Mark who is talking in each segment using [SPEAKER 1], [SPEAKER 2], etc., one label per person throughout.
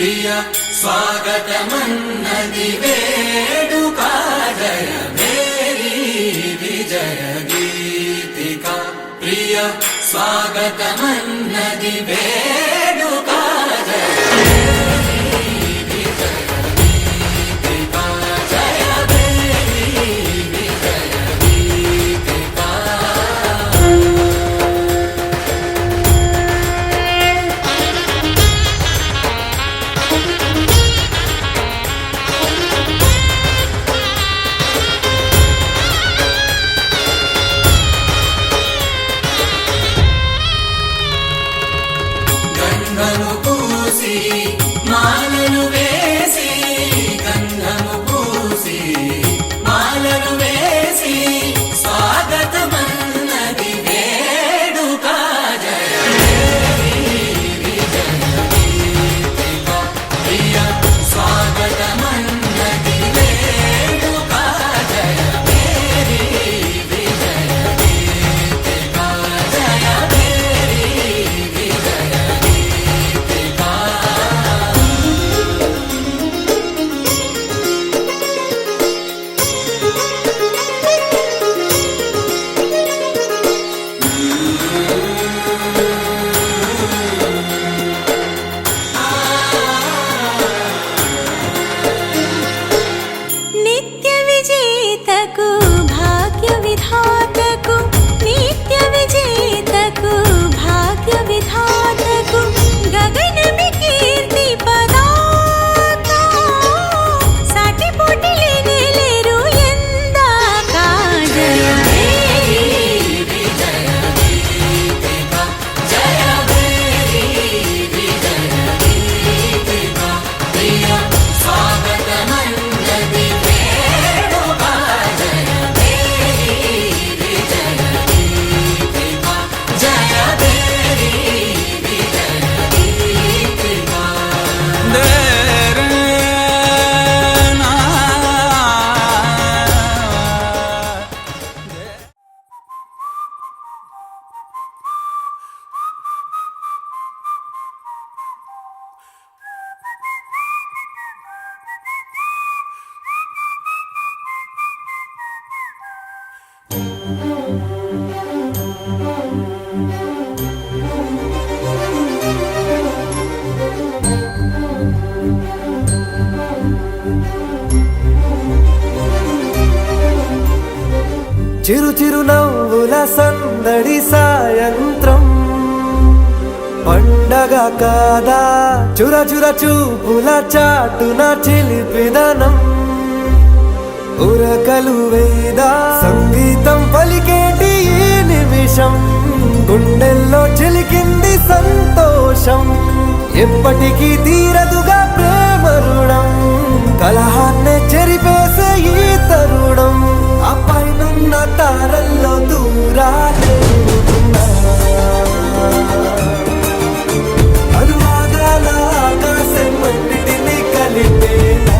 [SPEAKER 1] ప్రియ స్వాగతమన్నది వేడుక జయ మేరీ విజయ గీతిక ప్రియ స్వాగతమన్నది వేడుక జయ మాలను వేసి గంధము పూసి మాలను వేసి స్వాగతమన్నది వేడుక జయ విజయ గీతిక ప్రియ స్వాగతమన్నది వేడుక జయ మేరీ విజయ గీతిక జయ మేరీ విజయ గీతిక.
[SPEAKER 2] నిత్య విజేతకు భాగ్య విధాతకు నిత్య విజేతకు భాగ్య విధాతకు గగనమి కీర్తి పదాక సాటి పోటీ లేరు ఎందాక జయ మేరీ
[SPEAKER 1] విజయ గీతిక జయ మేరీ విజయ గీతిక ప్రియ స్వాగతమన్నది వేడుక జయ మేరీ విజయ గీతిక జయ మేరీ విజయ గీతిక.
[SPEAKER 3] చిరు చిరు నవ్వుల సందడి సాయంత్రం పండగ కాదా చుర చుర చూపుల చాటున చిలిపిదనం ఉరకలు వేదా సంగీతం పలికేటి ఈ నిమిషం గుండెల్లో చిలికింది సంతోషం ఎప్పటికీ తీరదుగా ప్రేమ రుణం కలహాన్నే చెరిపేసే ఈ తరుణం ఆ పైనున్న తారల్లో దూరాలే అనువాదాల ఆకాశం మన్నిటిని కలిపేలా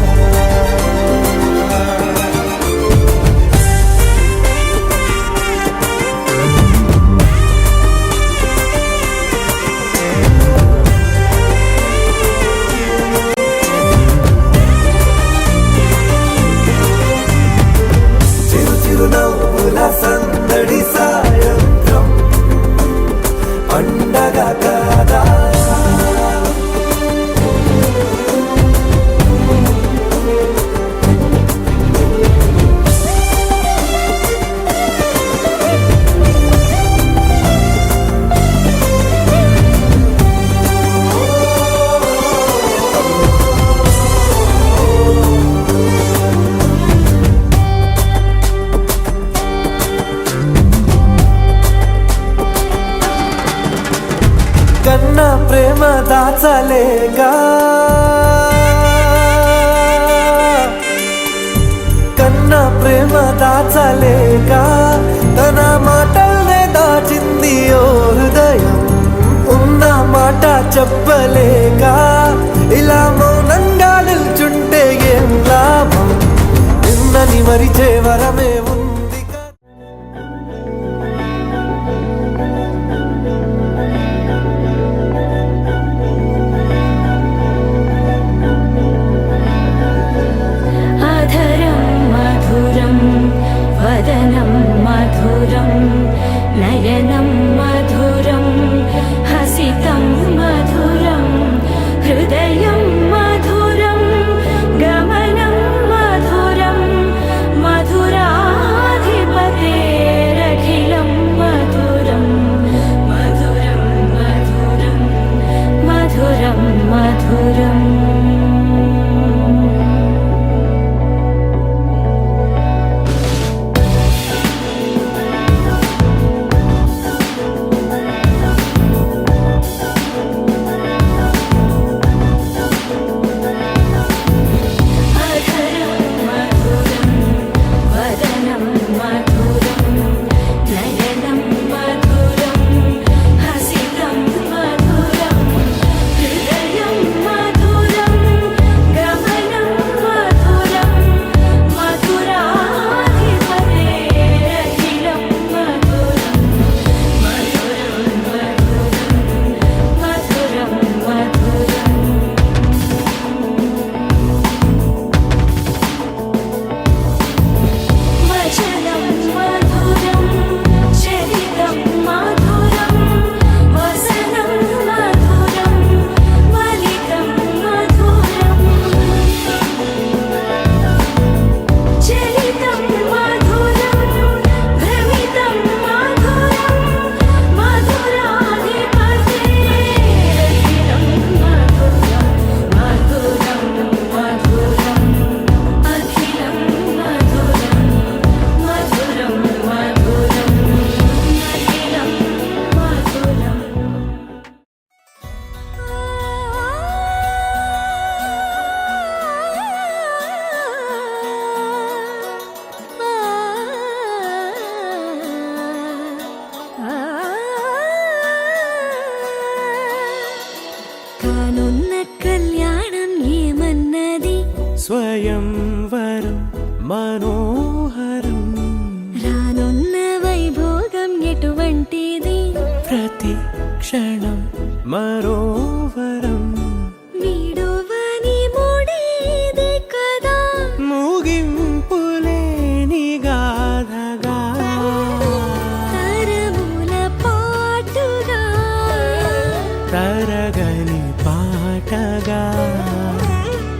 [SPEAKER 3] చిరు చిరు నవ్వుల సందడి సాయంత్రం పండగ కాదా కన్నా ప్రేమ దాచలేగా కన్నా ప్రేమ దాచలేగా తన మాటల్నే దాచింది ఓ హృదయం ఉన్న మాట చెప్పలేక ఇలా మౌనంగా నిల్చుంటే ఏం లాభం నిన్నని మరిచే వరమే ఉంది.
[SPEAKER 2] మధురం మధురం కానున్న కళ్యాణం ఏమన్నది
[SPEAKER 3] స్వయంవరం మనోహరం
[SPEAKER 2] రానున్న వైభోగం ఎటువంటిది
[SPEAKER 3] ప్రతి క్షణం మరోవరం
[SPEAKER 2] వీడువని మూడేది కదా
[SPEAKER 3] ముగింపులేని గాథగా
[SPEAKER 2] తరముల పాటుగా
[SPEAKER 3] తరగని పాటగా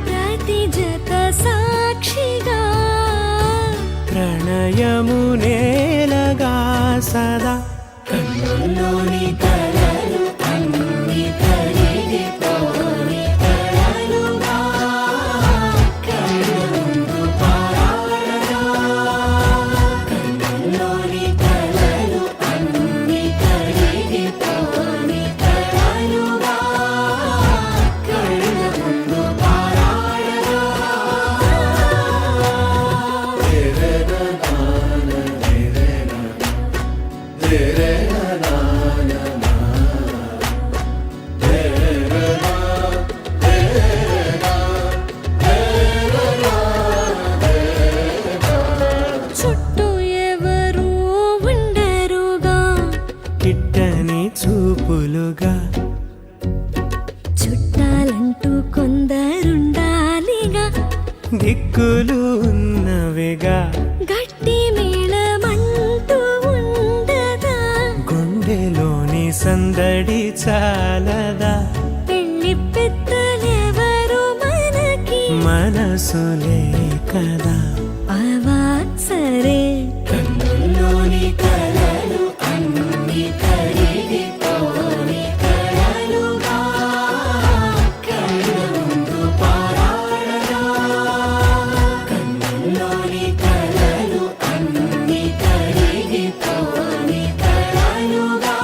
[SPEAKER 2] ప్రతి జత సాక్షిగా
[SPEAKER 3] ప్రణయము నేలగా సదా కన్నుల్లోని కలలు అన్ని కరిగిపోని కలలుగా కళ్ళముందు పారాడగా కన్నుల్లోని కలలు అన్ని కరిగిపోని కలలుగా కళ్ళముందు పారాడగా
[SPEAKER 2] చుట్టూ ఎవరు ఉండరుగా
[SPEAKER 3] కిట్టని చూపులుగా
[SPEAKER 2] చుట్టాలంటూ కొందరుండాలిగా
[SPEAKER 3] దిక్కులు ఉన్నవిగా
[SPEAKER 2] గట్టి మేళమంటూ ఉండదా
[SPEAKER 3] గుండెలోని సందడి చాలదా
[SPEAKER 2] పెళ్లి పెద్దలెవరు మనకి
[SPEAKER 3] మనసులే కదా
[SPEAKER 2] అవా సరే
[SPEAKER 3] కన్నుల్లోని కలలు అన్ని కరిగిపోని కలలుగా కళ్ళముందు పారాడగా కన్నుల్లోని కలలు అన్ని కరిగిపోని కలలుగా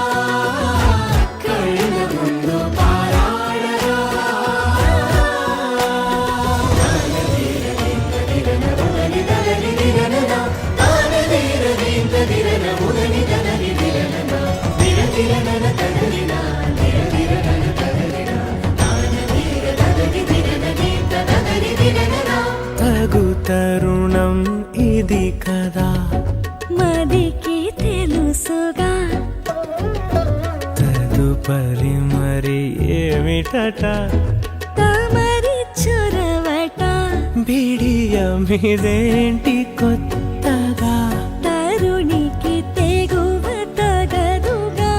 [SPEAKER 3] కళ్ళముందు పారాడగా తగు తరుణం ఇది కదా
[SPEAKER 2] మదికి తెలుసుగా
[SPEAKER 3] తదుపరి మరి ఏమిటట
[SPEAKER 2] తమరి చొరవట
[SPEAKER 3] బిడియమిదేంటి కొత్తగా
[SPEAKER 2] తరుణికి తెగువ తగదుగా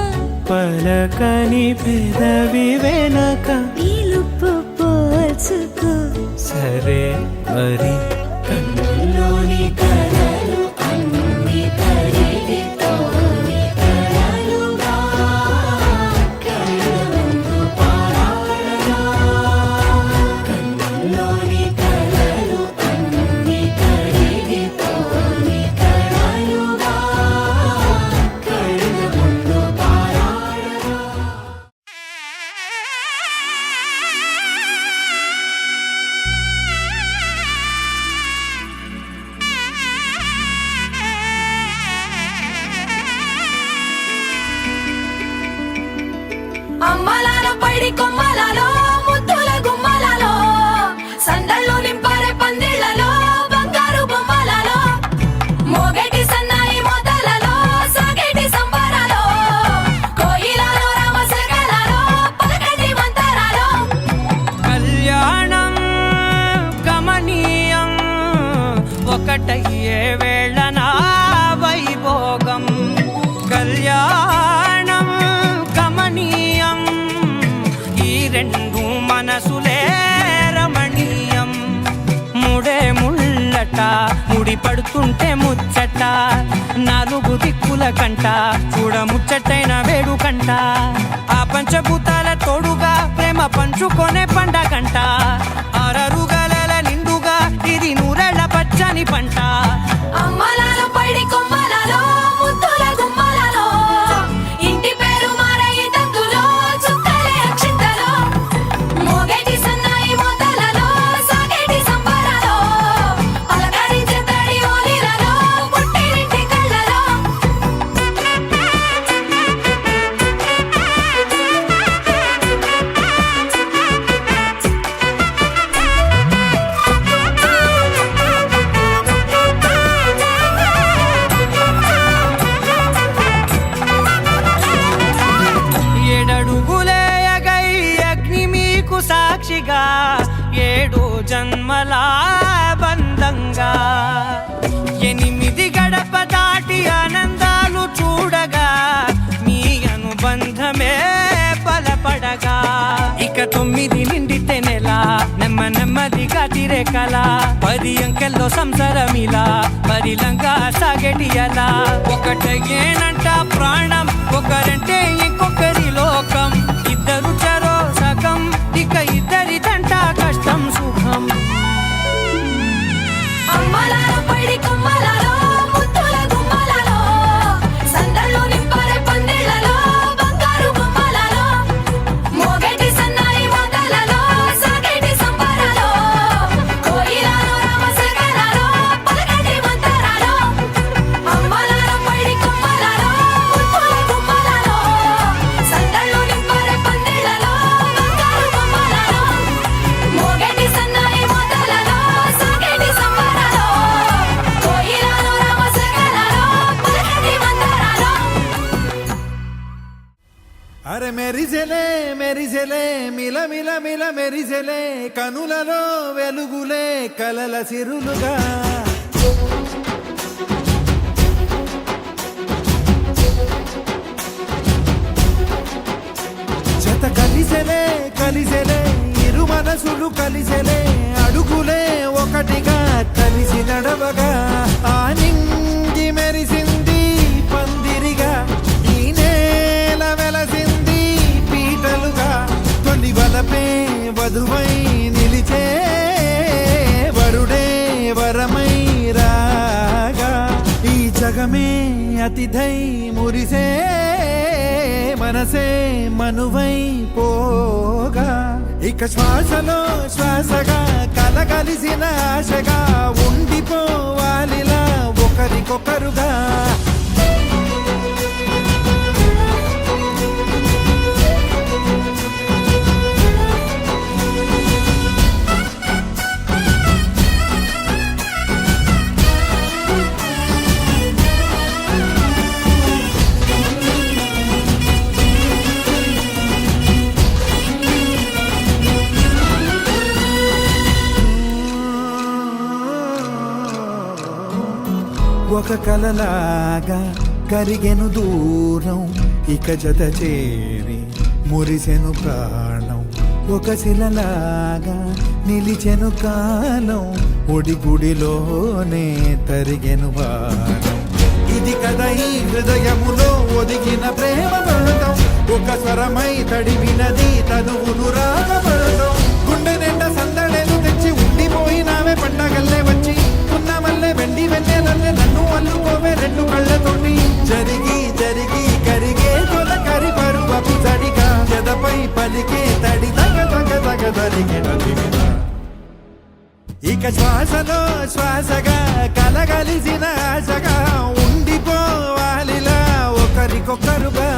[SPEAKER 3] పలకని పెదవి వెనక
[SPEAKER 2] పిలుపు పోల్చుకో
[SPEAKER 3] సరే మరి కన్నుల్లోని కలలు అన్ని కరిగిపోని కలలుగా కళ్ళముందు పారాడగా ఒకటయ్యే వేళ నా వైభోగం కళ్యాణం కమనీయం ఈ రెండు మనసులే రమణీయం ముడే ముళ్ళట ముడి పడుతుంటే ముచ్చట నాలుగు దిక్కుల కంట చూడ ముచ్చటైన వేడుకంట ఆ పంచభూతాల తోడుగా ప్రేమ పంచుకొనే పండగంట ఆరరుగల నిండుగా ఇది నూరెళ్ళ పచ్చని పంట
[SPEAKER 1] అమ్మలాలో పడి కొమ్మలలో ముద్దుల గుమ్మలలో ఇంటి పేరు మారయి తందులో చుక్కలే అక్షింతలో మోగేటి సన్నాయి మోతలలో సాగేటి సంబరాలో పలకరించే తడి ఓలిలలో పుట్టినింటి కళ్ళలో
[SPEAKER 3] ఏడడుగులే ఎగై అగ్ని మీకు సాక్షిగా ఏడు జన్మల బంధంగా ఎనిమిది గడప దాటి ఆనందాలు చూడగా మీ అనుబంధమే బలపడగా ఇక 9 నిండితే నెల నెమ్మదిగా తిరే కల 10 అంకెల్లో సంసారమిలా పరిలంగా సాగేటి అలా ఒకటేనంట ప్రాణం ఒకరంటే ఇంకొకరి లోకం ఇద్దరు చరో సగం ఇక ఇద్దరిదంట కష్టం సుఖం
[SPEAKER 1] అమ్మలాలో పడి కొమ్మలలో ముద్దుల గుమ్మలలో సందళ్ళు నింపరే పందిళ్ళలో బంగారు గుమ్మలలో మోగేటి సన్నాయి మోతలలో సాగేటి సంబరాలో కోయిలలో రామసగనాలో పలకటి మంతరాలో అమ్మలాలో పడి కొమ్మలలో ముద్దుల గుమ్మలలో సందళ్ళు నింపరే పందిళ్ళలో బంగారు గుమ్మలలో మోగేటి సన్నాయి మోతలలో సాగేటి సంబరాలో కోయిలలో రామసగనాలో పలకటి మంతరాలో
[SPEAKER 4] అరే మెరిసెలే మెరిసెలే మిల మిల మిల మెరిసెలే కనులలో వెలుగులే కలల సిరులుగా జత కలిసెలే కలిసెలే ఇరు మనసులు కలిసెలే అడుగులే ఒకటిగా కలిసి నడవగా ఆ నింగి మెరిసింది పందిరిగా ఈ నేల వెలసింది పీటలుగా తొలి వలపే వధువై నిలిచే వరుడే వరమై రాగా ఈ జగమే అతిథై మురిసే మనసే మనువై పోగా ఇక శ్వాసలో శ్వాసగా కలగలిసిన ఆశగా ఉండిపోవాలిలా ఒకరికొకరుగా ఒక కలలాగా కరిగెను దూరం ఇక జత చేరి మురిసెను ప్రాణం ఒక శిలలాగా నిలిచెను కాలం ఒడిగుడిలోనే తరిగెను వారం ఇది కదా ఈ హృదయములో ఒదిగిన ప్రేమ పడతాం ఒక స్వరమై తడివినది తనువును రాగపడతాం గుండె నిండా సందడేలు తెచ్చి ఉండిపోయినావే పండగల్లే వచ్చి ఉన్నమల్లే వెండి వెన్నెలల్లే నన్ను అల్లుకోవే రెండు కళ్ళతోటి జరిగి జరిగి కరిగే తొల కరి పరువపు తడిగా ఎదపై పలికే తడి తగ తగ తగ తరిగిన ఇక శ్వాసలో శ్వాసగా కలగలిసిన ఆశగా ఉండిపోవాలిలా ఒకరికొకరుగా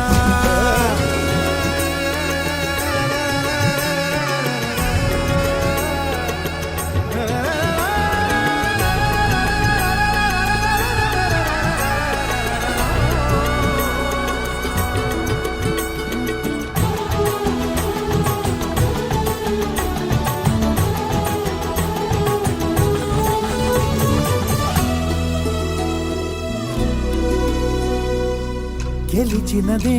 [SPEAKER 4] పిలిచినదే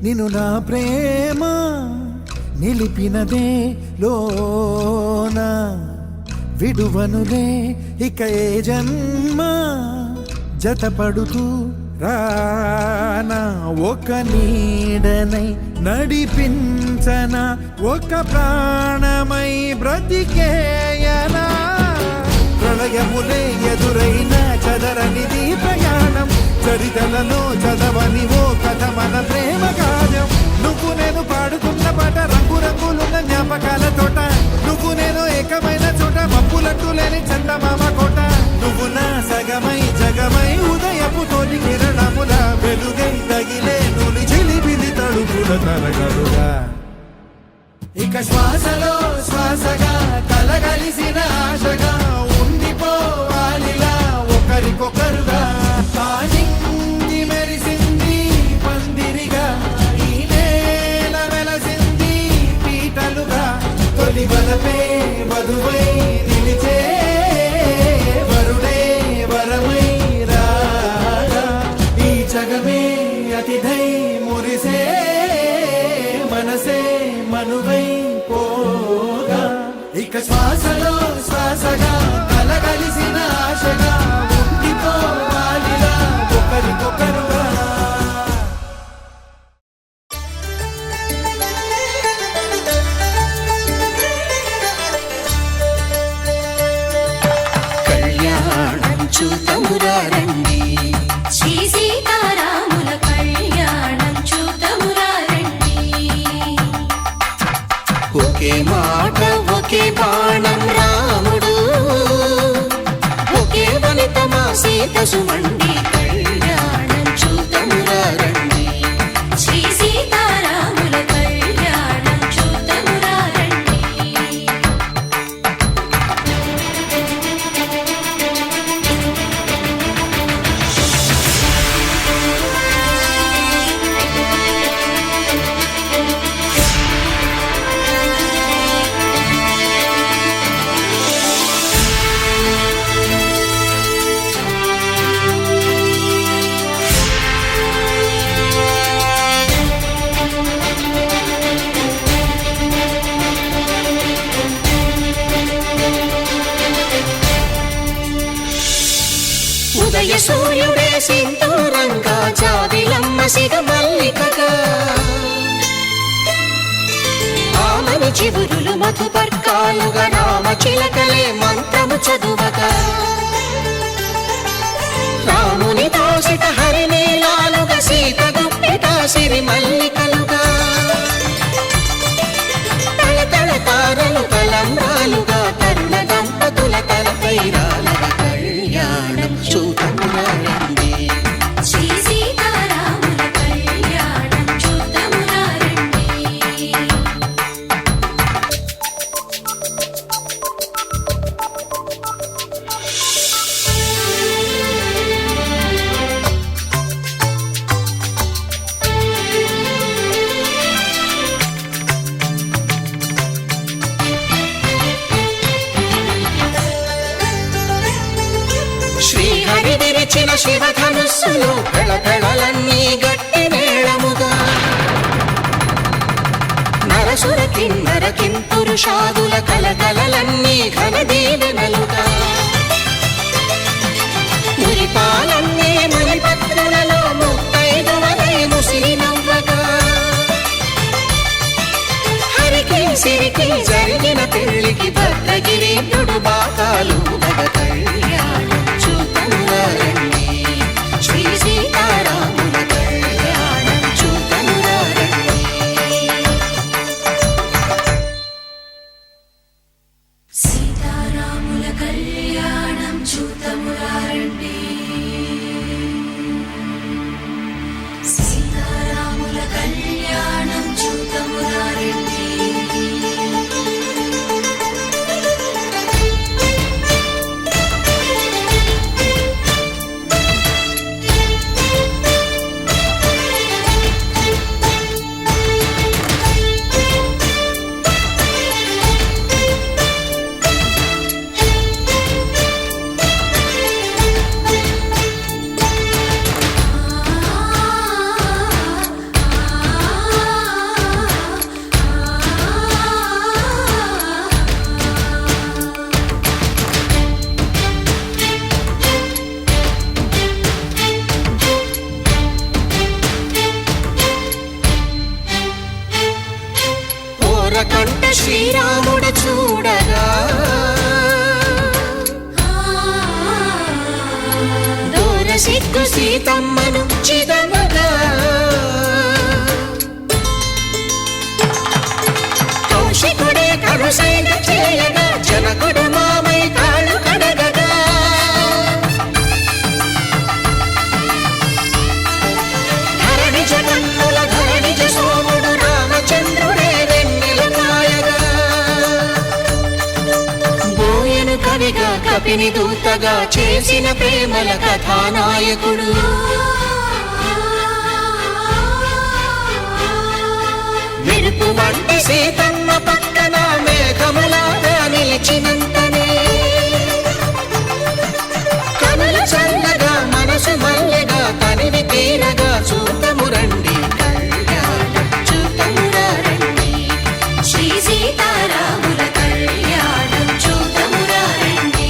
[SPEAKER 4] నిన్ను నా ప్రేమ నిలిపినదే లోన విడువనులే ఇక ఏ జన్మ జతపడుతూ రానా ఒక నీడనై నడిపించన ఒక ప్రాణమై బ్రతికేయనా ప్రళయములే ఎదురైన చదరనిది ప్రయాణం చరితలలో చదవని ఓ కథ మన ప్రేమ కావ్యం నువ్వు నేను పాడుకున్న పాట రంగు రంగులున్న జ్ఞాపకాల తోట నువ్వు నేను ఏకమైన చోట మప్పులట్టు లేని చందమామ కోట నువ్వు నా సగమై జగమై ఉదయపు తోటి కిరణముల వెలుగై తగిలే నులి చిలిపిలి తడుపుల తరగలుగా ఇక శ్వాసలో శ్వాసగా కలగలిసిన ఆశగా ఉండిపోవాలిలా ఒకరికొకరుగా ఆనింది మెరిసింది పందిరిగా ఈ నేల వెలసింది పీటలుగా తొలి వలపే వధువై నిలిచే వరుడే వరమై రాగా ఈ జగమే అతిథై మురిసే మనసే మనువై పోగా ఇక శ్వాసలో శ్వాసగా కలగలిసిన ఆశగా ఉండిపోవాలిలా ఒకరికొకరుగా
[SPEAKER 5] కళ్యాణం చూతమురా రండి
[SPEAKER 1] శ్రీ సీతారాముల కళ్యాణం చూతమురా రండి
[SPEAKER 5] ఒకే మాట ఒకే బాణం రాముడు ఒకే వనిత మా సీత సుమండి కళ్యాణం చూతమురా రండి
[SPEAKER 1] శ్రీ సీతారాముల కళ్యాణం చూతమురా రండి
[SPEAKER 5] ఉదయ సూర్యుడే సింధూరంగా జాబిలమ్మ సిగ మల్లికగా ఆమని చివురులు మధుపర్కాలుగా రామ చిలకలే మంత్రము చదువగా రాముని దోసిట హరినీలాలుగా సీత గుప్పిట సిరి మల్లికలుగా తళతళ తారలు తలంబ్రాలుగా తరుణ దంపతుల తలపై రాలగా కళ్యాణం చూతమురా రండి
[SPEAKER 1] శ్రీ సీతారాముల కళ్యాణం చూతమురా రండి
[SPEAKER 5] శ్రీహరి విరిచిన శివధనుస్సులు పెళపెళలన్నీ గట్టి మేళముగా నరసుర కిన్నర కింపురుషాదుల కలకలలన్నీ ఘన దీవెనలుగా మురిపాలన్నీ మణిపత్రులలో ముత్తైదువలై ముసిరి నవ్వగా హరికి సిరికి జరిగిన పెళ్లికి భద్రగిరీంద్రుడు బాకాలు గద కళ్యాణం చూతమురా రండి శ్రీ సీతారాముల కళ్యాణం చూతమురా రండి
[SPEAKER 1] సీతారాముల కళ్యాణం చూతమురా రండి సీతారాముల కళ్యాణం చూతమురా రండి
[SPEAKER 5] తల్లిగా కపిని దూతగా చేసిన ప్రేమల కథానాయకుడు. మెరుపు వంటి సీతమ్మ పక్కన మేఘములాగా నిలిచినంతనే కనులు చల్లగా మనసు మల్లెగా తనివి తీరగా చూతము రండి కళ్యాణం చూతమురా రండి.
[SPEAKER 1] శ్రీ సీతారాముల కళ్యాణం చూతమురా రండి.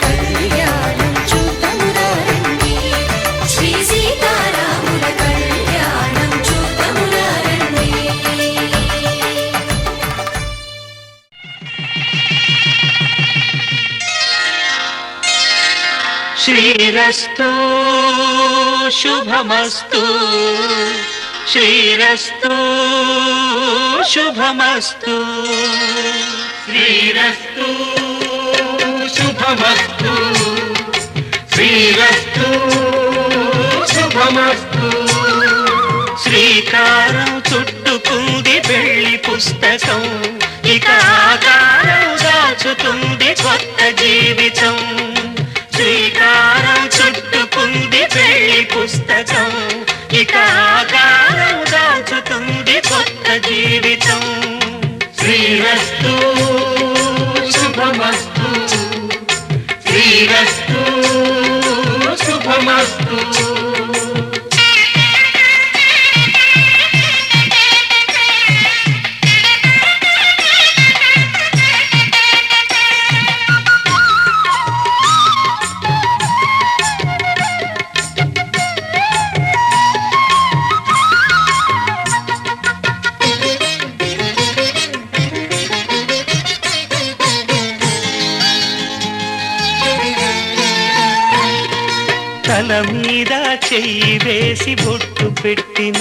[SPEAKER 5] కళ్యాణం చూతమురా రండి.
[SPEAKER 1] శ్రీ సీతారాముల కళ్యాణం చూతమురా రండి.
[SPEAKER 3] శ్రీరస్తు శుభమస్తు శ్రీరస్తు శుభమస్తు శ్రీరస్తు శుభమస్తు శ్రీరస్తు శుభమస్తు. శ్రీకారం చుట్టుకుంది పెళ్లి పుస్తకం, ఇక ఆకారం దాచుతుంది కొత్త జీవితం. శ్రీకారం చుట్టుకుంది పెళ్లి పుస్తకం, ఇక ఆకారం దాచుతుంది కొత్త జీవితం. శ్రీరస్తు శుభమస్తు శ్రీరస్తు శుభమస్తు. తల మీద చెయ్యి వేసి బొట్టు పెట్టిన,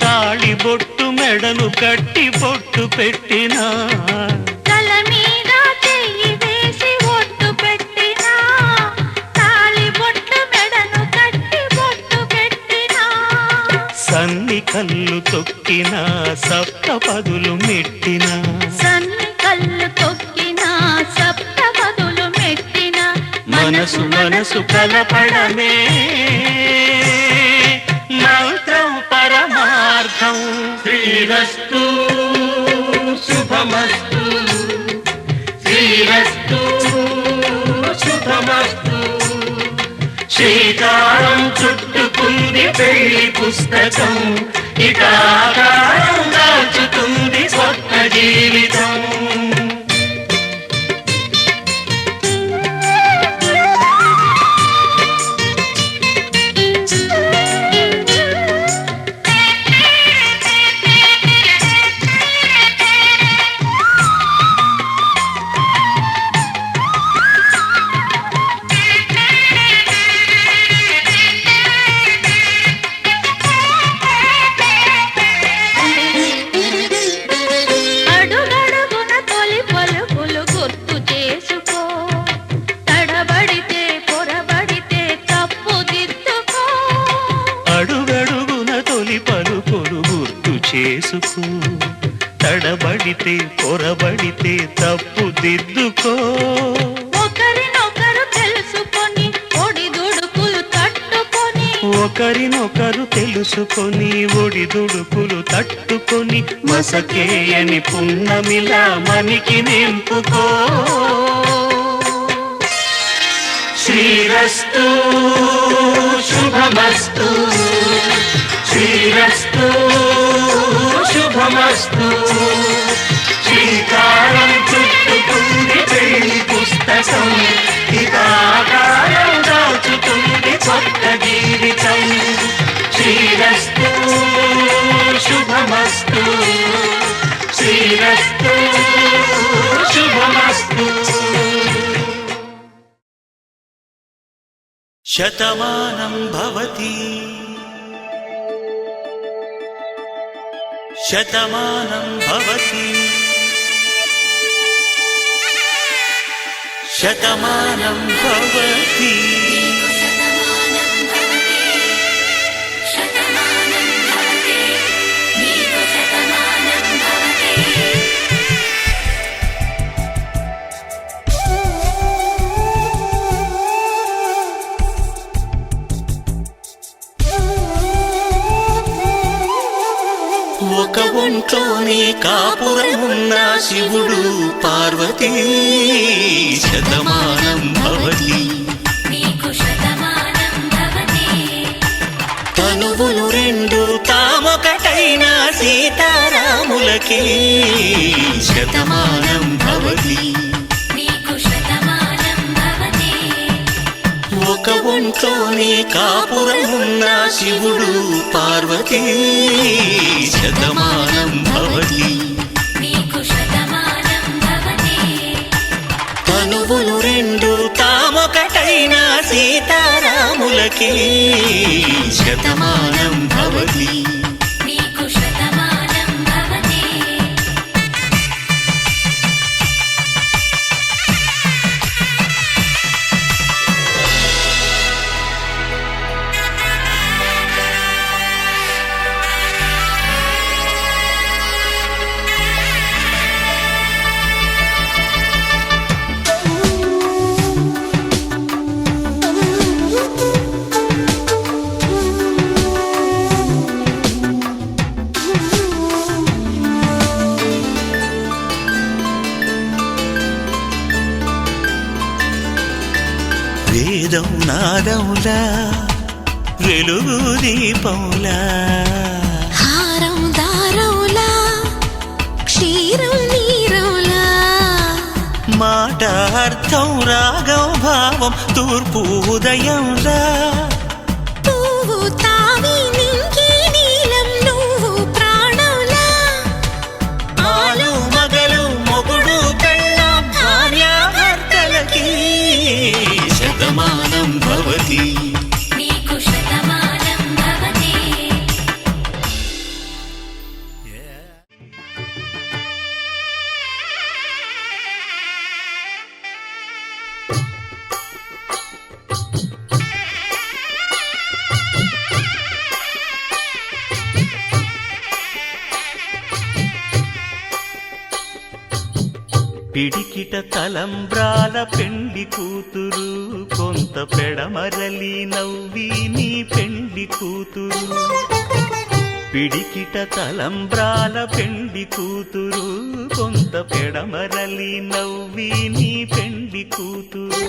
[SPEAKER 3] తాళి బొట్టు మెడను కట్టి బొట్టు పెట్టిన.
[SPEAKER 2] తల మీద చెయ్యి వేసి బొట్టు పెట్టినా, తాళి బొట్టు మెడను కట్టి బొట్టు పెట్టినా.
[SPEAKER 3] సన్ని కళ్ళు తొక్కిన, సప్త పదులు మెట్టిన.
[SPEAKER 2] సన్ని కళ్ళు తొక్కినా, సప్త పదులు మెట్టినా.
[SPEAKER 3] మనసు మనసు కలపడమే మంత్రం పరమార్థం. శ్రీరస్తు శుభమస్తు శ్రీరస్తు శుభమస్తు. శ్రీకారం చుట్టుకుంది పెళ్లి పుస్తకం, ఇక ఆకారం దాచుతుంది కొత్త జీవితం.
[SPEAKER 2] అడుగడుగున తొలి పలుకులు గుర్తు చేసుకో, తడబడితే పొరబడితే తప్పు దిద్దుకో.
[SPEAKER 3] అడుగడుగున తొలి పలుకులు గుర్తు చేసుకో, తడబడితే పొరబడితే తప్పు దిద్దుకో.
[SPEAKER 2] ఒకరినొకరు తెలుసుకొని ఒడిదుడుకులు తట్టుకొని,
[SPEAKER 3] ఒకరినొకరు తెలుసుకొని ఒడిదుడుకులు తట్టుకొని, మసకేయని పున్నమిలా మనికి నింపుకో. శ్రీరస్తు శుభమస్తు శ్రీరస్తు శుభమస్తు. శ్రీకారం చుట్టుకుంది పెళ్లి పుస్తకం, ఇక ఆకారం దాచుతుంది కొత్త జీవితం. శ్రీరస్తు శుభమస్తు శ్రీరస్తు శుభమస్తు. శతమానం భవతి శతమానం భవతి శతమానం భవతి.
[SPEAKER 1] శతమానం భవతి శతమానం భవతి నీకు శతమానం భవతి.
[SPEAKER 3] కాపురమున్న శివుడు పార్వతీ శతమానం భవతి
[SPEAKER 1] నీకు శతమానం భవతి
[SPEAKER 3] తనువులు రెండు తామొకటైన సీతారాములకి శతమానం భవతి
[SPEAKER 1] నీకు శతమానం భవతి
[SPEAKER 3] ఒక ఒంట్లోనే కాపురమున్న శివుడు పార్వతీ శతమానం భవతి
[SPEAKER 1] నీకు శతమానం భవతి
[SPEAKER 3] తనువులు రెండు తామొకటైన సీతారాములకి శతమానం భవతి
[SPEAKER 1] నీకు శతమానం భవతి
[SPEAKER 3] వేదం నాదములా వెలుగు దీపములా
[SPEAKER 5] హారం దారవులా క్షీరం నీరవులా
[SPEAKER 3] మాట అర్థం రాగం భావం తూర్పు ఉదయంలా
[SPEAKER 5] పువ్వు తావి నింగి నీలం నువ్వు ప్రాణంలా
[SPEAKER 3] ఆలు మగలు మొగుడు పెళ్ళాం భార్యాభర్తలకి శతమానం భవతి
[SPEAKER 1] నీకు శతమానం భవతి
[SPEAKER 3] పిడికిట తలంబ్రాల పెండి కూతురు కొంత పెడమరలి నవ్వి నీ పెండి కూతురు పిడికిట తలంబ్రాల పెండి కూతురు కొంత పెడమరలి నవ్వి నీ పెండి కూతురు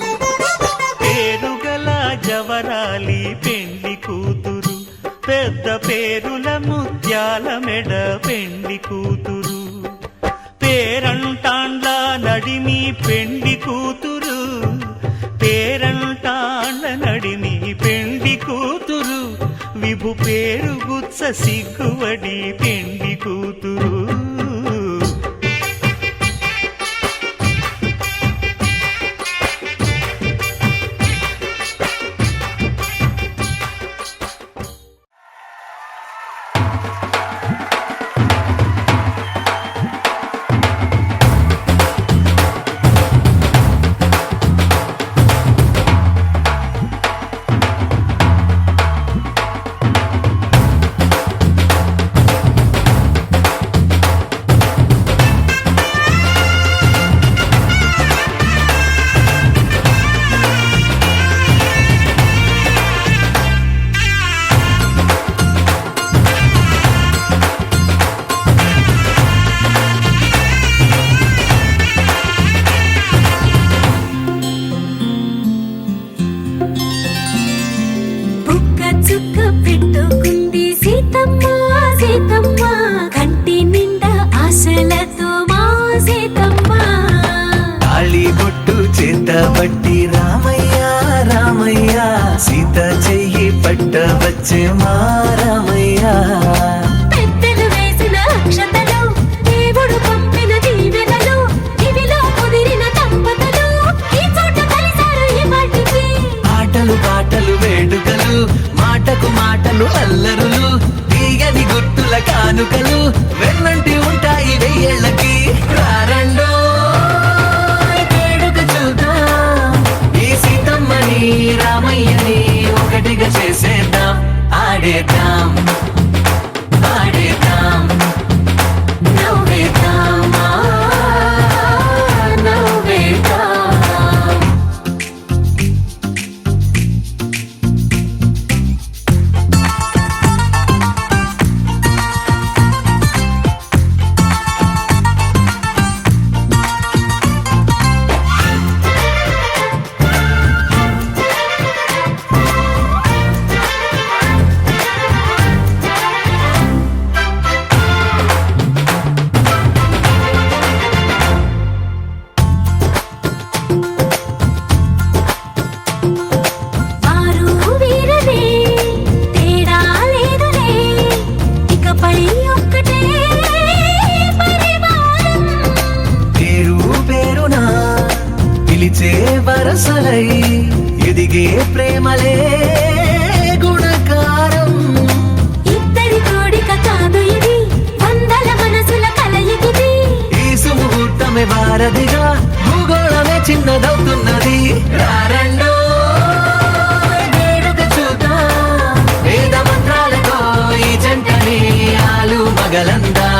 [SPEAKER 3] పేరుగల జవరాలి పెండి కూతురు పెద్ద పేరుల ముత్యాల మెడ పెండి కూతురు పేరంటాండ్ల నడిమి పెండి కూతురు పేరంటాండ్ల నడిమి పెండి కూతురు విభు పేరు గుత్స సిగ్గువడి పెండి కూతురు
[SPEAKER 6] వరసలై ఎదిగే ప్రేమలే గుణకారం.
[SPEAKER 1] ఇద్దరి కోడిక కాదు ఇది, వందల మనసుల కలయికిది.
[SPEAKER 6] ఈ సుముహూర్తమే వారధిగా భూగోళమే చిన్నదవుతున్నది. రారండో వేడుక చూద్దాం, వేద మంత్రాలతో ఈ జంటని ఆలు మగలందా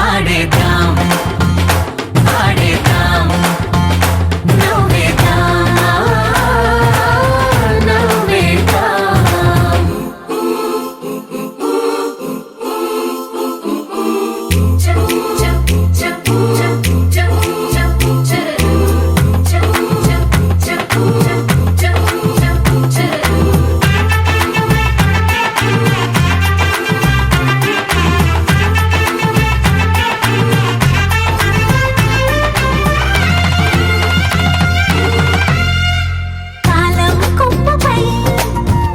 [SPEAKER 6] ఆడేద్దాం ఆడేద్దాం నవ్వేద్దాం నవ్వేద్దాం.
[SPEAKER 1] కాలం కొమ్మపై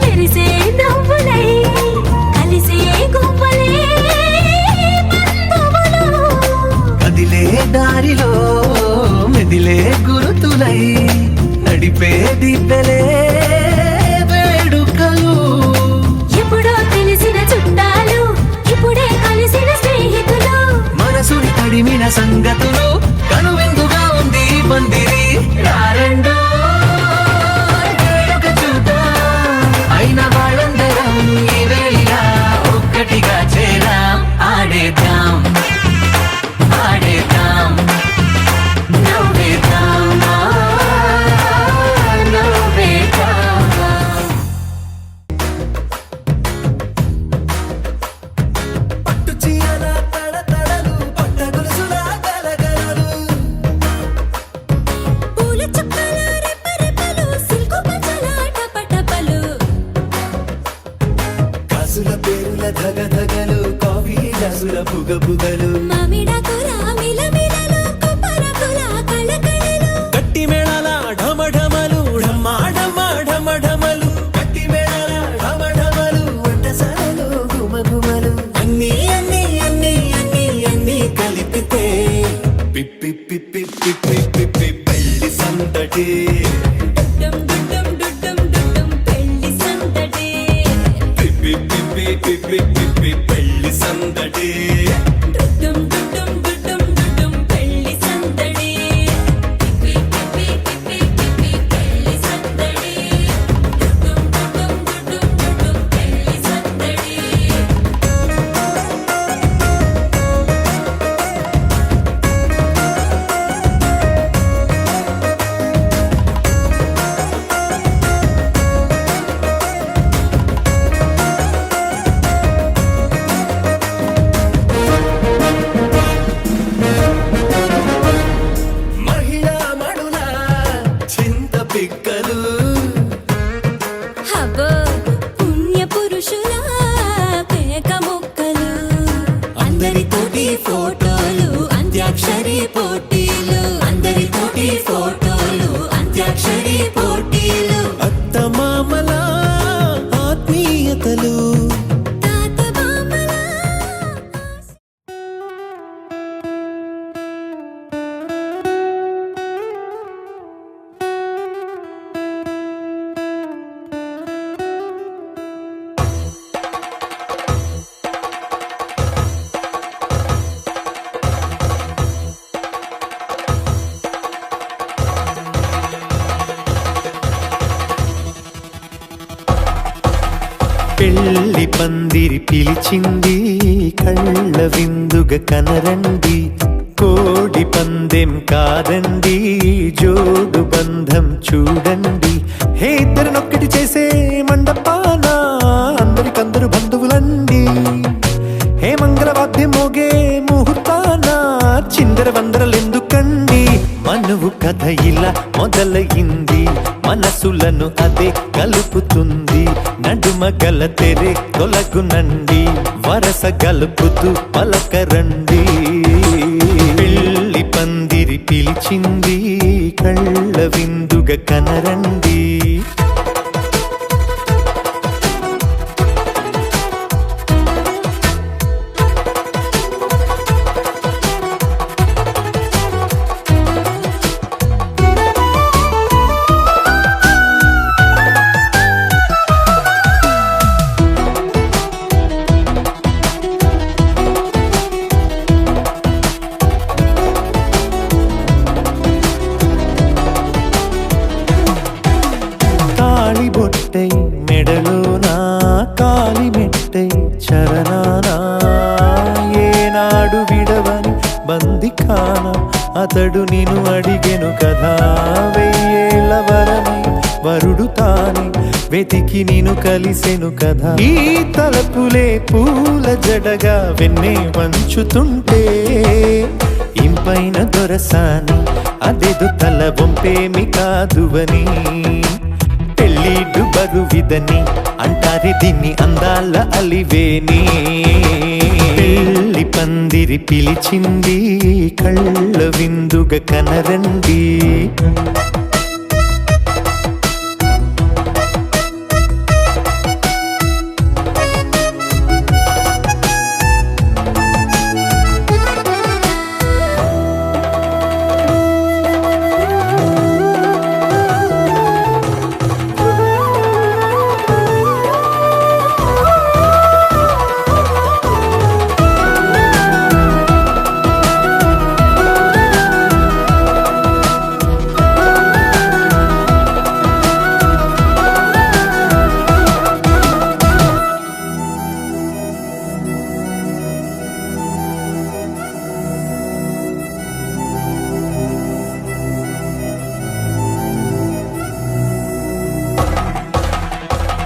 [SPEAKER 1] మెరిసే నవ్వులై కలిసే గువ్వలే బంధువులు.
[SPEAKER 6] కదిలే దారిలో మెదిలే గురుతులై నడిపే దిబ్బెలే వేడుకలు.
[SPEAKER 1] ఎప్పుడో తెలిసిన చుట్టాలు, ఇప్పుడే కలిసిన స్నేహితులు.
[SPEAKER 6] మనసుని తడిమిన సంగతులు కనువిందుగా ఉంది ఈ పందిరి. రారండో వేడుక చూద్దాం, అయిన వాళ్ళందరం ఈ వేళ ఒక్కటిగా చేరాం. ఆడేద్దాం ఆడేద్దాం నవ్వేద్దాం నవ్వేద్దాం. పట్టు చీరల తడతడలు, పట్ట గొలుసుల గలగలలు.
[SPEAKER 1] పూల చుక్కల రెపరెపలు, సిల్కు పచ్చల టపటపలు.
[SPEAKER 6] కాసుల పేరుల ధగధగలు, కాఫీ గ్లాసుల బుగబుగలు.
[SPEAKER 1] మామిడాకుల మిలమిలలు, కొబ్బరకుల కళకళలు.
[SPEAKER 6] గట్టి మేళాల ఢమఢమలు, ఢమ్మా ఢమ్మా ఢమఢమలు. గట్టి మేళాల ఢమఢమలు, వంటసాలలో గుమగుమలు. అన్నీ అన్నీ అన్నీ అన్నీ అన్నీ కలిపితే పిప్పి పిప్పి పిప్పి పిప్పి పెళ్లి సందడి.
[SPEAKER 1] డుడ్డం డుడ్డం డుడ్డం డుడ్డం పెళ్లి సందడి.
[SPEAKER 6] పిప్పి పిప్పి పిప్పి పిప్పి పెళ్లి సందడి.
[SPEAKER 1] డుడ్డం డుడ్డం డుడ్డం డుడ్డం పెళ్లి సందడి. పిప్పి పిప్పి పిప్పి పిప్పి పెళ్లి సందడి. డుడ్డం డుడ్డం డుడ్డం డుడ్డం పెళ్లి సందడి.
[SPEAKER 6] మహిళా మణుల చింత పిక్కలు.
[SPEAKER 1] హబ్బో పుణ్య పురుషుల పేక ముక్కలు. అందరితోటి ఫోటోలు, అంత్యాక్షరి పోటీలు. అందరితోటి ఫోటోలు, అంత్యాక్షరి పోటీలు.
[SPEAKER 6] అత్తమామల ఆత్మీయతలు.
[SPEAKER 1] తాత బామల
[SPEAKER 3] పెళ్లి పందిరి పిలిచింది, కళ్ళ విందుగా కనరండి. కోడి పందెం కాదండి, జోడు బంధం చూడండి. హే ఇద్దరినొక్కటి చేసే మండపాన అందరికందరు బంధువులండి. హే మంగళవాద్యం మోగే ముహూర్తాన చిందర వందరలెందుకండి. మనువు కథ ఇలా మొదలయింది, మనసులను అదే కలుపుతుంది. నడుమ గల తెరే తొలగునండి, వరస గలుపుతూ పలకరండి. పెళ్లి పందిరి పిలిచింది, కళ్ళ విందుగా కనరండి. అది కాన అతడు నిన్ను అడిగెను కదా, వెయ్యేళ్ళ వరమై వరుడు తానే వెతికి నిన్ను కలిసెను కదా. ఈ తలపులే పూల జడగా వెన్నే వంచుతుంటే ఇంపైన దొరసాని అదెదు తల వంపేమి కాదువని, పెళ్ళిడు బరువిదని అంటారే దీన్ని అందాల అలివేని. పెళ్లి పందిరి పిలిచింది కళ్ళ విందుగా కనరండి.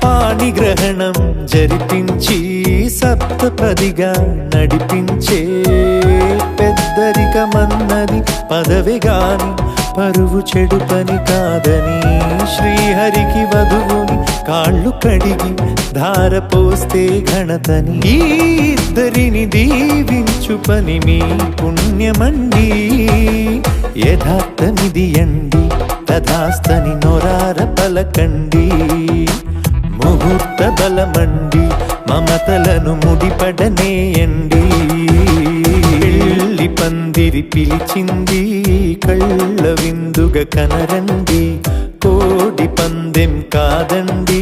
[SPEAKER 3] పాణిగ్రహణం జరిపించి సప్తపదిగా నడిపించే పెద్దరికమన్నది పదవి గాని పరువు చెడు పని కాదని, శ్రీహరికి వధువుని కాళ్ళు కడిగి ధార పోస్తే ఘనతని, ఈ ఇద్దరిని దీవించు పని మీ పుణ్యమండి. యథార్థమిది అండి తథాస్తని నొరార పలకండి, ముహూర్త బలమండి మమతలను ముడిపడనేయండి. పెళ్లి పందిరి పిలిచింది కళ్ళ విందుగా కనరండి, కోడి పందెం కాదండి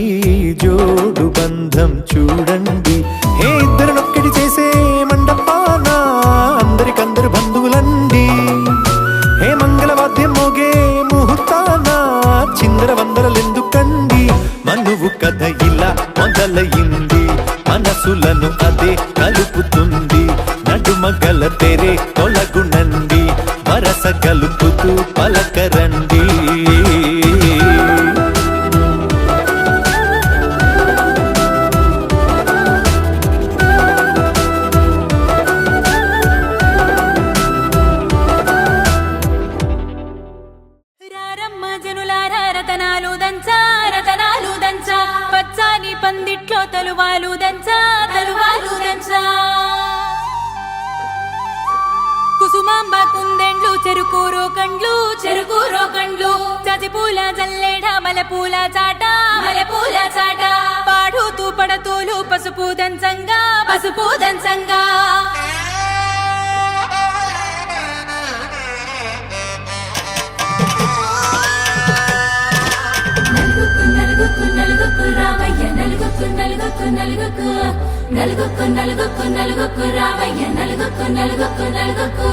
[SPEAKER 3] జోడు బంధం చూడండి. హే ఇద్దరినొక్కటి చేసే మండపాన అందరికందరు బంధువులండి, హే మంగళవాద్యం మోగే ముహూర్తాన చిందర వందరలెందుకండి. మనువు కథ ఇలా మొదలయింది, మనసులను అదే కలుపుతుంది, నడుమగల తెరే తొలగునండి, వరస కలుపుతూ పలకరండి.
[SPEAKER 1] రారమ్మ జనులారా రతనాలు దంచా రతనాలు దంచా, పచ్చాని పందిట్లో తలువాలు దంచా తలువాలు దంచా. కుసుమాంబ కుందెండ్లు చెరుకూరో కండ్లు చెరుకూరో కండ్లు, చజిపూల జల్లేడ మలపూల చాట మలపూల చాట, పాడుతూ పడతూలు పసుపు దంచంగా పసుపు దంచంగా. నలుగుకు నలుగుకు రావయ్య నలుగుకు నలుగుకు నలుగుకు నలుగుకు నలుగుకు నలుగుకు రావయ్య నలుగుకు నలుగుకు నలుగుకు.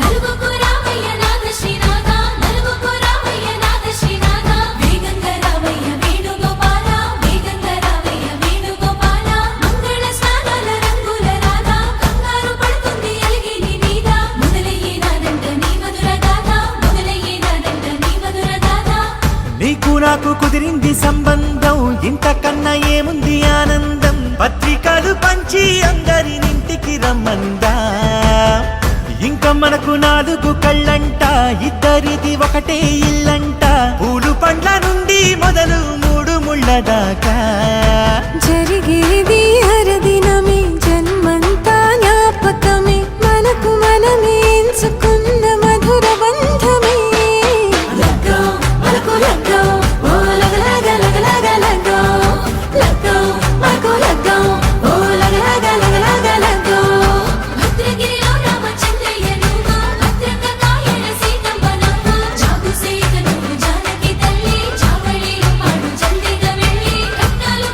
[SPEAKER 1] నలుగుకు రావయ్య నాద శ్రీనాథ నలుగుకు రావయ్య నాద శ్రీనాథ, వేగంగా రావయ్య వేణుగోపాల వేగంగా రావయ్య వేణుగోపాల. మంగళ స్నానాల రంగుల రాధ కంగారు పడుతుంది అలిగి నీ మీద, మొదలయ్యేనాదంట నీ మధుర గాథ మొదలయ్యేనాదంట నీ మధుర గాథ.
[SPEAKER 3] నీకు నాకు కుదిరింది సంబంధం, ఇంతకన్నా ఏముంది ఆనందం, పత్రికలు పంచి అందరినింటికి రమ్మందా. ఇంకా మనకు 4 కళ్ళంట, ఇద్దరిది ఒకటే ఇల్లంట, పూలు పండ్ల నుండి మొదలు 3 ముళ్ళ దాకా.
[SPEAKER 1] జరిగేది హరదినమే జన్మంతా జ్ఞాపకమే, మనకు మనమే ఎంచుకున్న మధుర బంధమే. లగ్గో మనకు లగ్గో ఓ లగలగ లగలగ లగ్గో, లగ్గో మనకు లగ్గో ఓ లగలగ లగలగ లగ్గో. భద్రగిరిలో రామచంద్రయ్య నువ్వు, భద్రంగ కాయల సీతమ్మ నువ్వు, జాగు సేక నువ్వు జానకి తల్లి, జావళిలో పాడు జల్దిగా వెళ్ళి రత్నాలు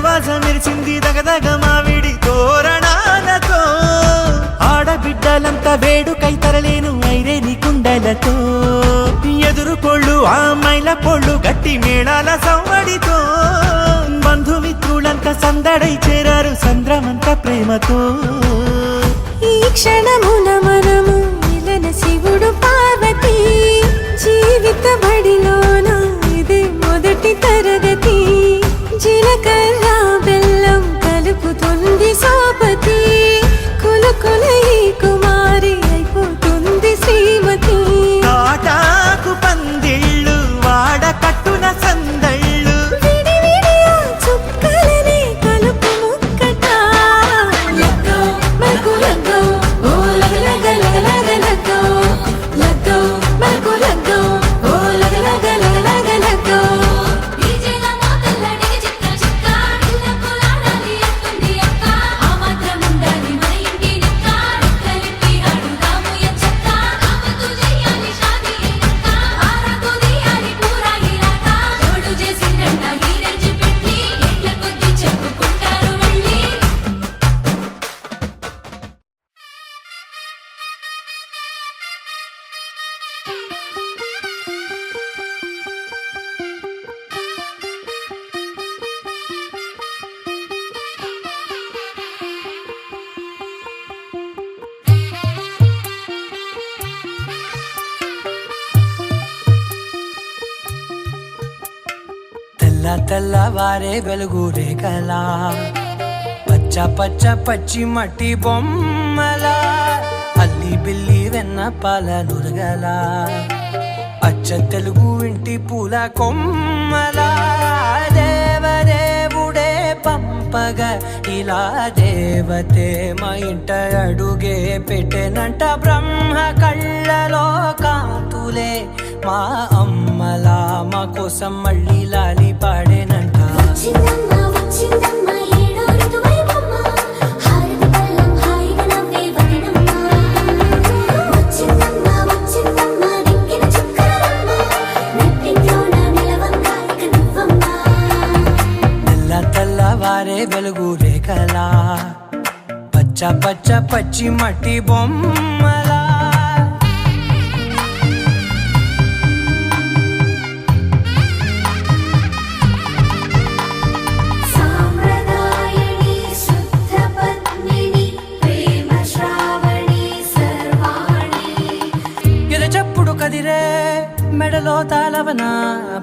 [SPEAKER 3] దర్వాజ మెరిసింది దగదగ మావిడి తోరణాలతో ఆడబిడ్డలంతా వేడుకై తరలేను ఐరేని కుండలతో ఎదురుకోళ్ళు ఆ మైల పొళ్ళు గట్టి మేళాల సవ్వడితో బంధుమిత్రులంతా సందడై చేరారు సంద్రమంత ప్రేమతో
[SPEAKER 1] ఈ క్షణమున మనము ఇలన శివుడు పార్వతి జీవిత బడిలోన ఇది మొదటి తరగతి జీలకర్ర బెల్లం కలుపుతుంది సోపతి కులుకుల ఈ కుమారి అయిపోతుంది శ్రీమతి
[SPEAKER 3] తాటాకు పందిళ్ళు వాడ కట్టున సందళ్ళు
[SPEAKER 1] విడి విడియా చుక్కలనే కలుపు ముక్కట లగ్గో మనకు లగ్గో ఓ లగ లగ లగ లగ లగ్గో లగ్గో మనకు లగ్గో ఓ లగ లగ లగ లగ లగ్గో డీజేల మోతల్ల డిగ చిక్క చిక్క ఇళ్ళకు లాడాలి అంటుంది అక్క ఆ మాత్రం ఉండాలి మన ఇంటి నిక్క రెక్కలిప్పి ఆడుదాము ఎంచక్క ఆమెకు చెయ్యాలి షాదీ అక్క ఆరకు తీయాలి పూరా ఇలాక తోడు చేసిందంట ఈ రంజి పెట్టి ఎట్ల కొద్ది చెప్పుకుంటారు వెళ్ళి
[SPEAKER 7] తెల్ల తెల్లవారే వెలుగు రేఖలా పచ్చ పచ్చ పచ్చి మట్టి బొమ్మలా అల్లి బిల్లి వెన్న పాల నురగలా అచ్చ తెలుగు ఇంటి పూల కొమ్మలా దేవదేవుడే పంపగా ఇలా దేవతే మా ఇంట అడుగే పెట్టెనంట బ్రహ్మ కళ్ళలో కాంతులే మా అమ్మలా మా కోసం మళ్ళీ లాలి పాడేనంట
[SPEAKER 1] వచ్చిందమ్మ వచ్చిందమ్మ ఏడో ఋతువైవమ్మ హారతి పళ్ళం హాయిగా నవ్వే వదనమ్మ వచ్చిందమ్మ వచ్చిందమ్మ దిక్కిన చుక్కలమ్మ నట్టింట్లోన నిలవంగా ఇక నువ్వమ్మ
[SPEAKER 7] తెల్ల తెల్లవారే వెలుగు రేఖలా పచ్చ పచ్చ పచ్చి మట్టి బొమ్మలా
[SPEAKER 1] సాంప్రదాయని శుద్ధ పద్మిని ప్రేమ శ్రావణి సర్వాణి
[SPEAKER 7] ఎరచప్పుడు కదిరే మెడలో తాళవన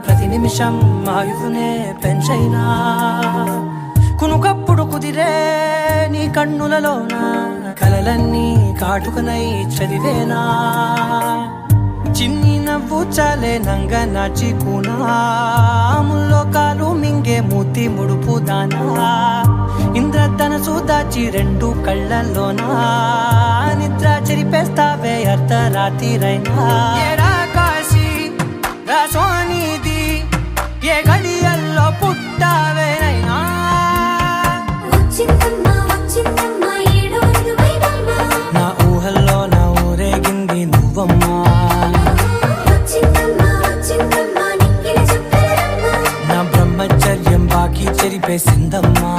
[SPEAKER 7] ప్రతి నిమిషం ఆయువునే పెంచైనా కునుకప్పుడు కుదిరే నీ కన్నులలోన కలలన్నీ కాటుకనై చదివేనా చిన్ని నవ్వు చాలే నంగ నాచి కూనాముల్లో కాలు మింగే మూతి ముడుపు దానా ఇంద్రధనసు దాచి రెండు కళ్ళల్లోనా నిద్ర చెరిపేస్తావే అర్ధరాత్రిరైనా ఏరా కాశీ రా సోనిది ఏ గడియల్లో పుట్టావేనైనా
[SPEAKER 1] వచ్చిందమ్మ వచ్చిందమ్మ ఏడో ఋతువైవమ్మ
[SPEAKER 7] నా ఊహల్లో నా ఊరేగింది నువ్వమ్మా
[SPEAKER 1] వచ్చిందమ్మ వచ్చిందమ్మ నిక్కిన చుక్కలమ్మ
[SPEAKER 7] నా బ్రహ్మచర్యం బాకీ చెరిపేసిందమ్మా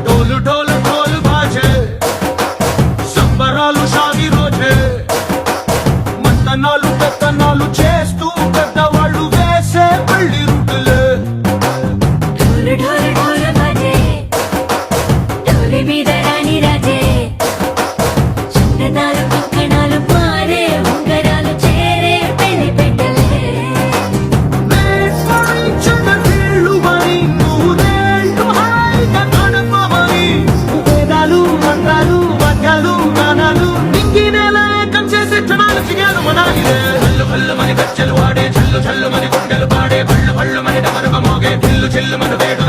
[SPEAKER 6] డోలు డోలు ఢోలు బాజే సంబరాలు షాది రోజే మంతనాలు పెత్తనాలు చేస్తూ పెద్దవాళ్ళు వేసే పళ్ళి రూటులే
[SPEAKER 1] ఢోలు ఢోలు ఢోలు బాజే ఢోలి మీద రాణి రాజే చందనాలు కంకణాలు మారే ఉంగరాలు చేరే పెళ్లి పెట్టలే
[SPEAKER 6] చెడ్డీళ్ళు మని నూరేళ్ళు హాయిగా గడపమని వేదాలు మంత్రాలు వాక్యాలు గానాలు నింగినేలా ఏకం చేసే క్షణాలు చిగాలు మనాలిదే హల్లు హల్లు మని గజ్జలు వాడే చల్లు చల్లు మని గుండెలు పాడే పళ్ళు పళ్ళు మని డమరుగ మోగే చిల్లు చిల్లు మన వేడు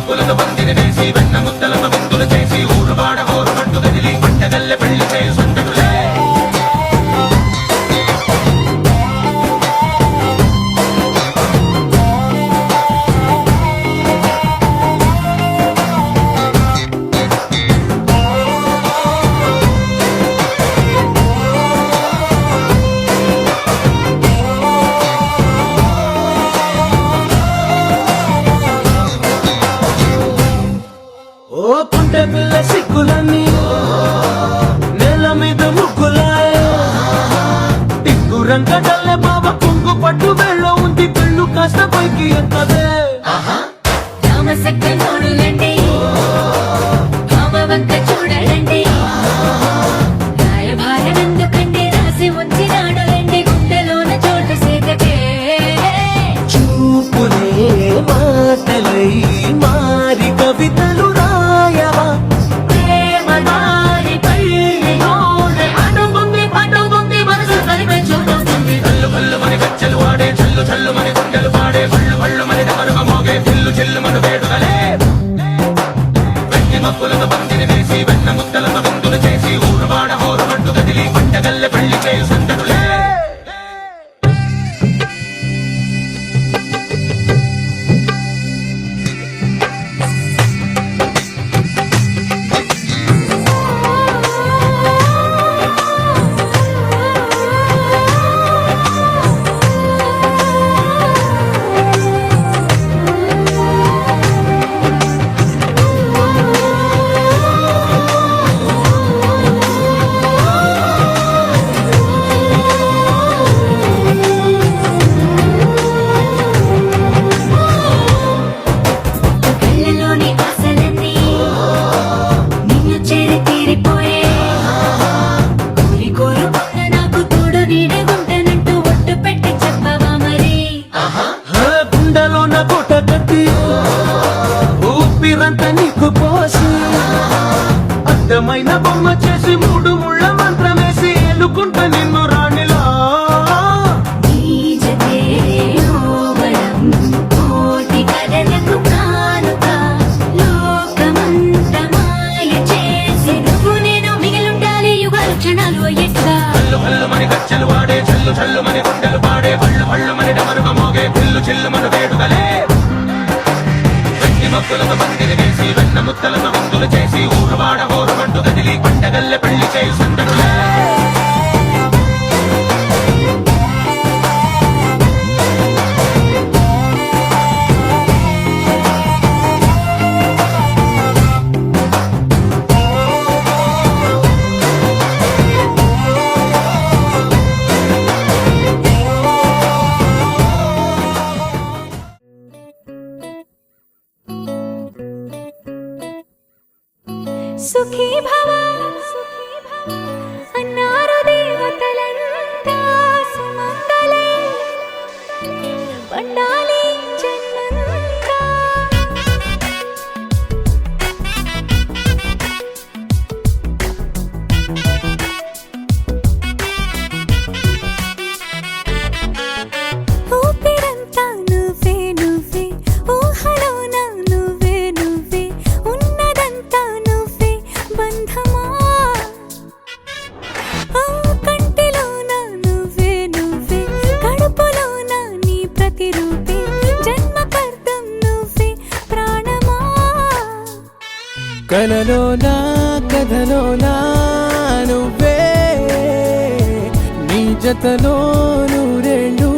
[SPEAKER 6] మక్కులతో పందిరి వేసి వెన్న ముద్దలతో విందులు చేసి ఊరువాడ హోరుమంటూ కదిలి పంటగల్లె పెళ్లి చేయి సందడులే ఓ పుంటె పిల్ల సిక్కులన్నీ నేల మీద ముగ్గులాయ టిగ్గురంక డల్లె బాబ కుంగు పట్టు వెళ్ళ ఉంది పెళ్ళు కాస్త పైకి ఎత్తదే
[SPEAKER 1] రామసక్క నోడులండి కామవంక చూడలండి రాయభారమెందుకండి రాసి ఉంచినాడులండి గుండెలోన చోటు సేకటే
[SPEAKER 6] చూపులే మాటలై మారి కవితలు రాయవా
[SPEAKER 1] ప్రేమ దారి పల్లి నోడు అనుకుంది పట్టుకుంది మనసు కలిపే చూస్తుంది
[SPEAKER 6] కళ్ళు కళ్ళు మని గచ్చలు వాడే చల్లు చల్లు మని గుండెలు పాడే పళ్ళు పళ్ళు మని డమరుగ మోగే చిల్లు చిల్లు మన వేడుకలే వెన్ని మక్కులతో పందిరి వేసి వెన్న ముద్దలతో విందులు చేసి ఊరువాడ హోరుమంటూ కదిలి పంటగల్లె పెళ్లి చేయి సందడులే
[SPEAKER 1] కళ్ళలోని ఆశలన్నీ నిన్ను చేరి తీరిపోయే కోరి కోరుకున్న నాకు తోడు నీడగుంటానంటూ ఒట్టు పెట్టి చెప్పవా మరి
[SPEAKER 6] గుండెలోన కోట కట్టి ఊపిరంతా నీకు పోసి అర్థమైన బొమ్మ చేసి మూడు ముళ్ళ మంత్రమేసి ఎన్నుకుంటా నిన్ను రాణిలా
[SPEAKER 1] నీ జతే ఓవడం కోటి కథలకు కానుక లోకమంత మాయ చేసి నువ్వు నేను మిగిలుండాలి యుగాలు క్షణాలు అయ్యేట్టుగా
[SPEAKER 6] కళ్ళు కళ్ళు మని గచ్చలు వాడే చల్లు చల్లు మని గుండెలు పాడే పళ్ళు పళ్ళు మని డమరుగ మోగే చిల్లు చిల్లు మన వేడుకలే వెన్ని మక్కులతో పందిరి వేసి వెన్న ముద్దలతో విందులు చేసి ఊరువాడ హోరుమంటూ కదిలి పంటగల్లె పెళ్లి చేయి సందడులే
[SPEAKER 1] సుఖీ భవ అన్నారు దేవతలంతా సుమంగళే పండాలి జన్మంతా ఊపిరంతా నువ్వే నువ్వే ఊహలోన నువ్వే నువ్వే ఉన్నదంతా నువ్వే బంధమా ఆ కంటిలోన నువ్వే నువ్వే కడుపులోన నీ ప్రతిరూపే జన్మకర్తం నువ్వే ప్రాణమా
[SPEAKER 3] కలలోనా కథలోనా నువ్వే నీ జతలో నూరెండు